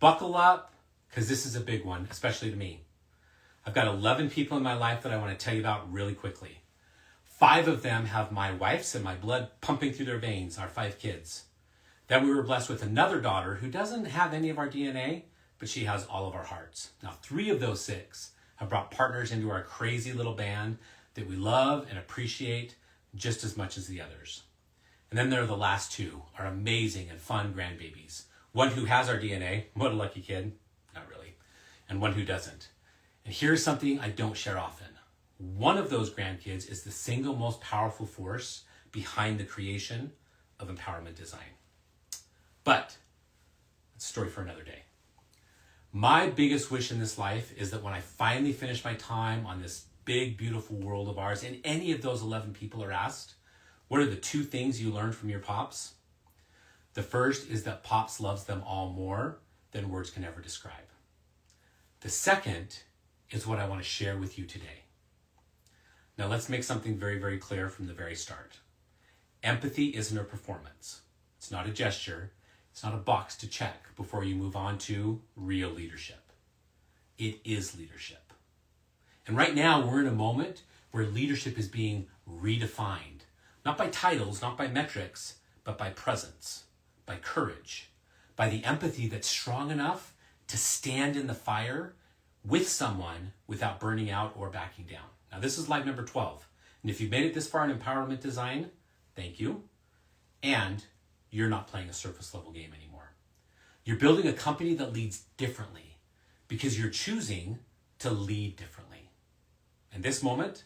Buckle up, because this is a big one, especially to me. I've got 11 people in my life that I want to tell you about really quickly. 5 of them have my wife's and my blood pumping through their veins, our 5 kids. Then we were blessed with another daughter who doesn't have any of our DNA, but she has all of our hearts. Now, 3 of those 6 have brought partners into our crazy little band that we love and appreciate just as much as the others. And then there are the last 2, our amazing and fun grandbabies. One who has our DNA, what a lucky kid, not really, and one who doesn't. And here's something I don't share often. One of those grandkids is the single most powerful force behind the creation of empowerment design. But that's a story for another day. My biggest wish in this life is that when I finally finish my time on this big, beautiful world of ours, and any of those 11 people are asked, what are the 2 things you learned from your pops? The first is that Pops loves them all more than words can ever describe. The second is what I want to share with you today. Now let's make something very, very clear from the very start. Empathy isn't a performance. It's not a gesture. It's not a box to check before you move on to real leadership. It is leadership. And right now we're in a moment where leadership is being redefined. Not by titles, not by metrics, but by presence, by courage, by the empathy that's strong enough to stand in the fire with someone without burning out or backing down. Now, this is live number 12. And if you've made it this far in empowerment design, thank you. And you're not playing a surface level game anymore. You're building a company that leads differently because you're choosing to lead differently. And this moment,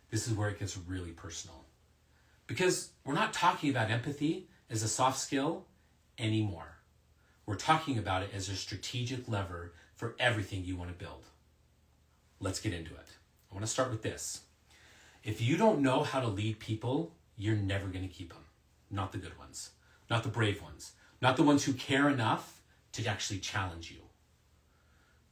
this is where it gets really personal. Because we're not talking about empathy as a soft skill anymore. We're talking about it as a strategic lever for everything you want to build. Let's get into it. I want to start with this. If you don't know how to lead people, you're never going to keep them. Not the good ones, not the brave ones, not the ones who care enough to actually challenge you.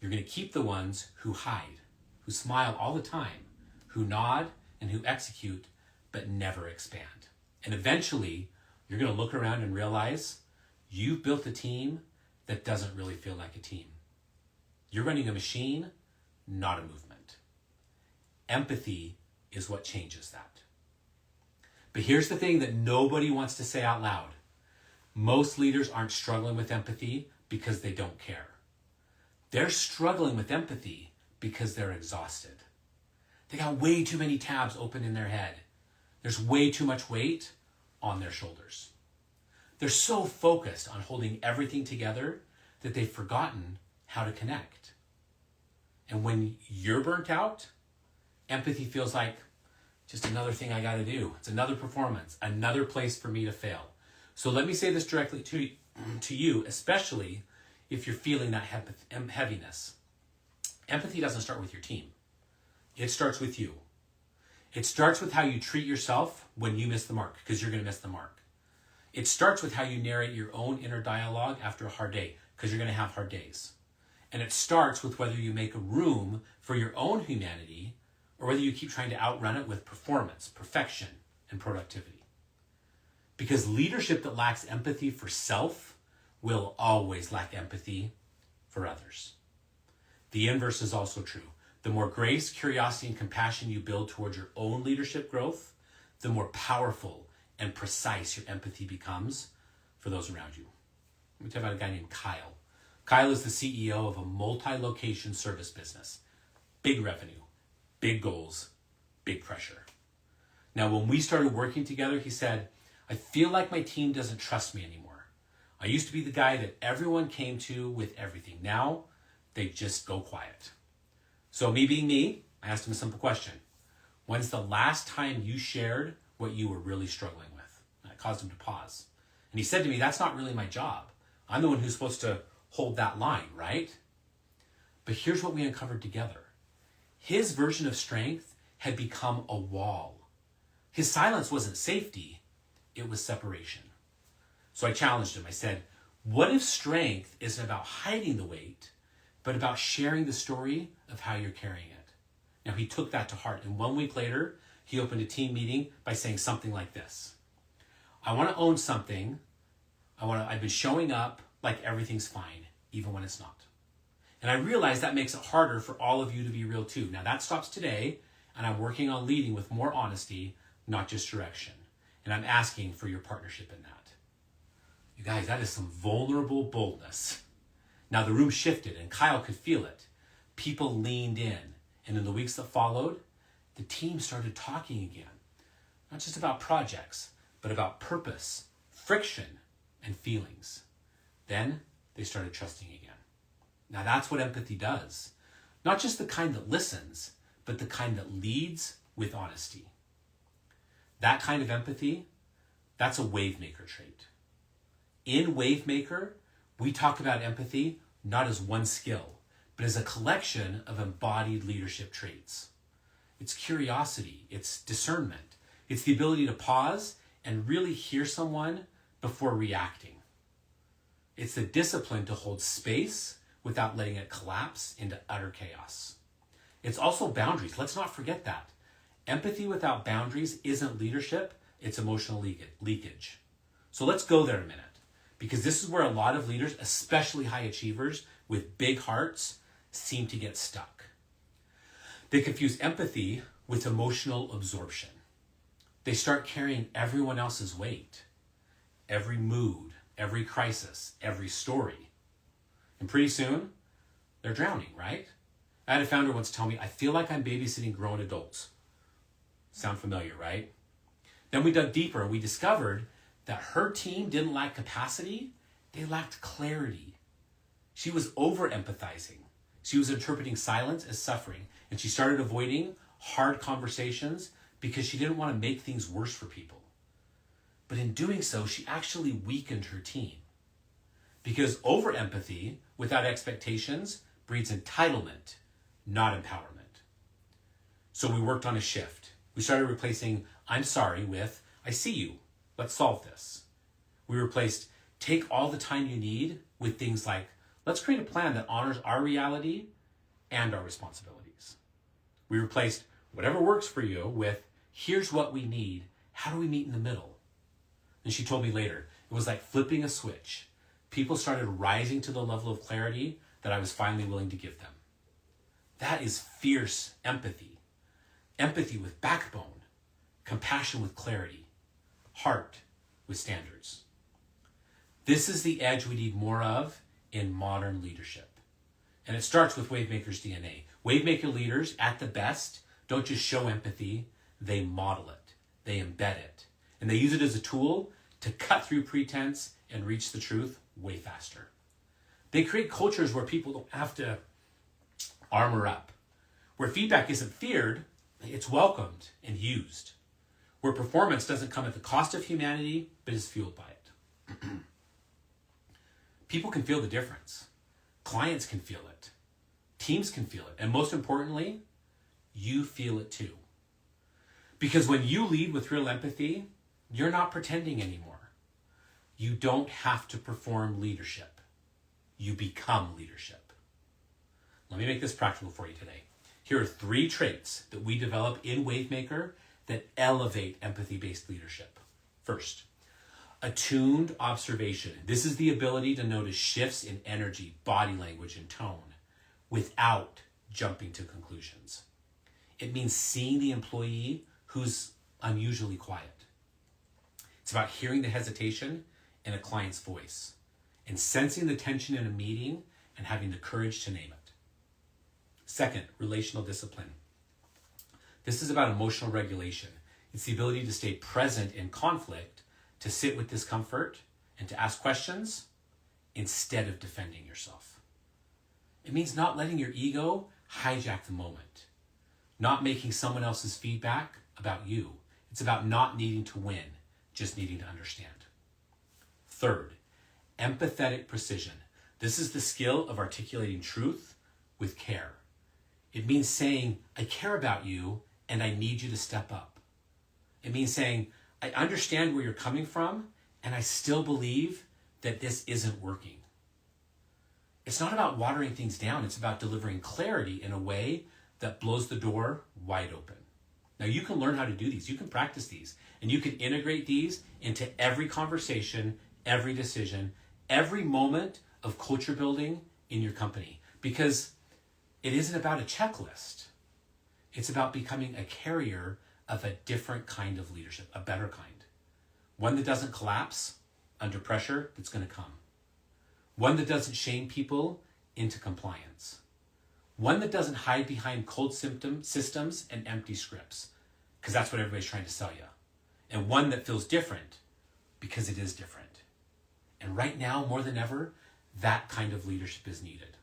You're going to keep the ones who hide, who smile all the time, who nod and who execute, but never expand. And eventually, you're going to look around and realize you've built a team that doesn't really feel like a team. You're running a machine, not a movement. Empathy is what changes that. But here's the thing that nobody wants to say out loud. Most leaders aren't struggling with empathy because they don't care. They're struggling with empathy because they're exhausted. They got way too many tabs open in their head. There's way too much weight on their shoulders. They're so focused on holding everything together that they've forgotten how to connect. And when you're burnt out, empathy feels like just another thing I got to do. It's another performance, another place for me to fail. So let me say this directly to you, especially if you're feeling that heaviness. Empathy doesn't start with your team. It starts with you. It starts with how you treat yourself when you miss the mark, because you're going to miss the mark. It starts with how you narrate your own inner dialogue after a hard day, because you're going to have hard days. And it starts with whether you make a room for your own humanity or whether you keep trying to outrun it with performance, perfection, and productivity. Because leadership that lacks empathy for self will always lack empathy for others. The inverse is also true. The more grace, curiosity, and compassion you build towards your own leadership growth, the more powerful and precise your empathy becomes for those around you. Let me tell you about a guy named Kyle. Kyle is the CEO of a multi-location service business. Big revenue, big goals, big pressure. Now, when we started working together, he said, I feel like my team doesn't trust me anymore. I used to be the guy that everyone came to with everything. Now, they just go quiet. So me being me, I asked him a simple question. When's the last time you shared what you were really struggling with? And it caused him to pause. And he said to me, that's not really my job. I'm the one who's supposed to hold that line, right? But here's what we uncovered together. His version of strength had become a wall. His silence wasn't safety, it was separation. So I challenged him. I said, what if strength isn't about hiding the weight, but about sharing the story of how you're carrying it? Now he took that to heart. And 1 week later, he opened a team meeting by saying something like this. I want to own something. I've been showing up like everything's fine. even when it's not. And I realize that makes it harder for all of you to be real too. Now that stops today, and I'm working on leading with more honesty, not just direction. And I'm asking for your partnership in that. You guys, that is some vulnerable boldness. Now the room shifted and Kyle could feel it. People leaned in. And in the weeks that followed, the team started talking again. Not just about projects, but about purpose, friction, and feelings. Then they started trusting again. Now that's what empathy does. Not just the kind that listens, but the kind that leads with honesty. That kind of empathy, that's a wavemaker trait. In Wavemaker, we talk about empathy not as one skill, but as a collection of embodied leadership traits. It's curiosity, it's discernment, it's the ability to pause and really hear someone before reacting. It's the discipline to hold space without letting it collapse into utter chaos. It's also boundaries. Let's not forget that. Empathy without boundaries isn't leadership, it's emotional leakage. So let's go there a minute, because this is where a lot of leaders, especially high achievers with big hearts, seem to get stuck. They confuse empathy with emotional absorption. They start carrying everyone else's weight, every mood, every crisis, every story. And pretty soon, they're drowning, right? I had a founder once tell me, I feel like I'm babysitting grown adults. Sound familiar, right? Then we dug deeper and we discovered that her team didn't lack capacity, they lacked clarity. She was over-empathizing. She was interpreting silence as suffering, and she started avoiding hard conversations because she didn't want to make things worse for people. But in doing so, she actually weakened her team. Because over-empathy without expectations breeds entitlement, not empowerment. So we worked on a shift. We started replacing I'm sorry with I see you. Let's solve this. We replaced take all the time you need with things like let's create a plan that honors our reality and our responsibilities. We replaced whatever works for you with here's what we need. How do we meet in the middle? And she told me later, it was like flipping a switch. People started rising to the level of clarity that I was finally willing to give them. That is fierce empathy. Empathy with backbone, compassion with clarity, heart with standards. This is the edge we need more of in modern leadership. And it starts with Wavemaker's DNA. Wavemaker leaders, at the best, don't just show empathy, they model it, they embed it, and they use it as a tool to cut through pretense and reach the truth way faster. They create cultures where people don't have to armor up, where feedback isn't feared, it's welcomed and used, where performance doesn't come at the cost of humanity, but is fueled by it. People can feel the difference. Clients can feel it. Teams can feel it. And most importantly, you feel it too. Because when you lead with real empathy, you're not pretending anymore. You don't have to perform leadership. You become leadership. Let me make this practical for you today. Here are 3 traits that we develop in Wavemaker that elevate empathy-based leadership. First, attuned observation. This is the ability to notice shifts in energy, body language, and tone without jumping to conclusions. It means seeing the employee who's unusually quiet. It's about hearing the hesitation in a client's voice and sensing the tension in a meeting and having the courage to name it. Second, relational discipline. This is about emotional regulation. It's the ability to stay present in conflict, to sit with discomfort, and to ask questions instead of defending yourself. It means not letting your ego hijack the moment, not making someone else's feedback about you. It's about not needing to win, just needing to understand. Third, empathetic precision. This is the skill of articulating truth with care. It means saying, I care about you and I need you to step up. It means saying, I understand where you're coming from and I still believe that this isn't working. It's not about watering things down. It's about delivering clarity in a way that blows the door wide open. Now you can learn how to do these. You can practice these and you can integrate these into every conversation, every decision, every moment of culture building in your company, because it isn't about a checklist. It's about becoming a carrier of a different kind of leadership, a better kind. One that doesn't collapse under pressure that's going to come. One that doesn't shame people into compliance. One that doesn't hide behind cold systems and empty scripts, because that's what everybody's trying to sell you. And one that feels different, because it is different. And right now, more than ever, that kind of leadership is needed.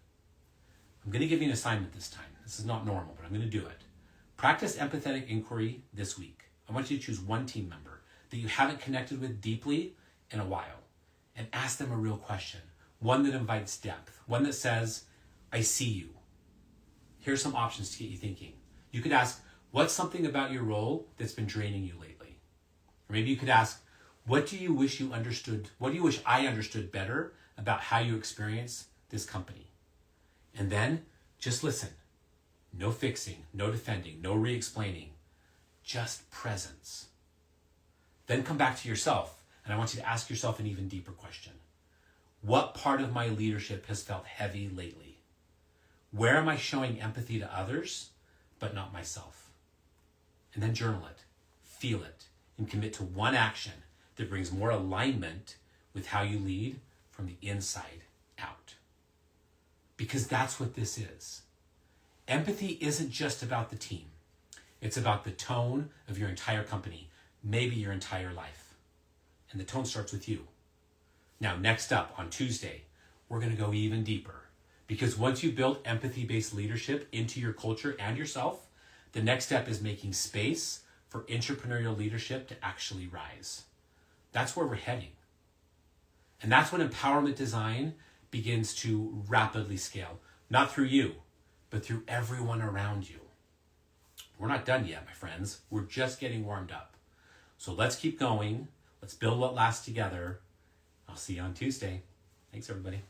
I'm going to give you an assignment this time. This is not normal, but I'm going to do it. Practice empathetic inquiry this week. I want you to choose one team member that you haven't connected with deeply in a while and ask them a real question. One that invites depth. One that says, I see you. Here's some options to get you thinking. You could ask, what's something about your role that's been draining you lately? Or maybe you could ask, what do you wish you understood? What do you wish I understood better about how you experience this company? And then just listen. No fixing, no defending, no re-explaining, just presence. Then come back to yourself, and I want you to ask yourself an even deeper question. What part of my leadership has felt heavy lately? Where am I showing empathy to others, but not myself? And then journal it, feel it, and commit to one action that brings more alignment with how you lead from the inside out. Because that's what this is. Empathy isn't just about the team. It's about the tone of your entire company, maybe your entire life. And the tone starts with you. Now, next up on Tuesday, we're going to go even deeper. Because once you've built empathy-based leadership into your culture and yourself, the next step is making space for entrepreneurial leadership to actually rise. That's where we're heading. And that's when empowerment design begins to rapidly scale. Not through you, but through everyone around you. We're not done yet, my friends. We're just getting warmed up. So let's keep going. Let's build what lasts together. I'll see you on Tuesday. Thanks, everybody.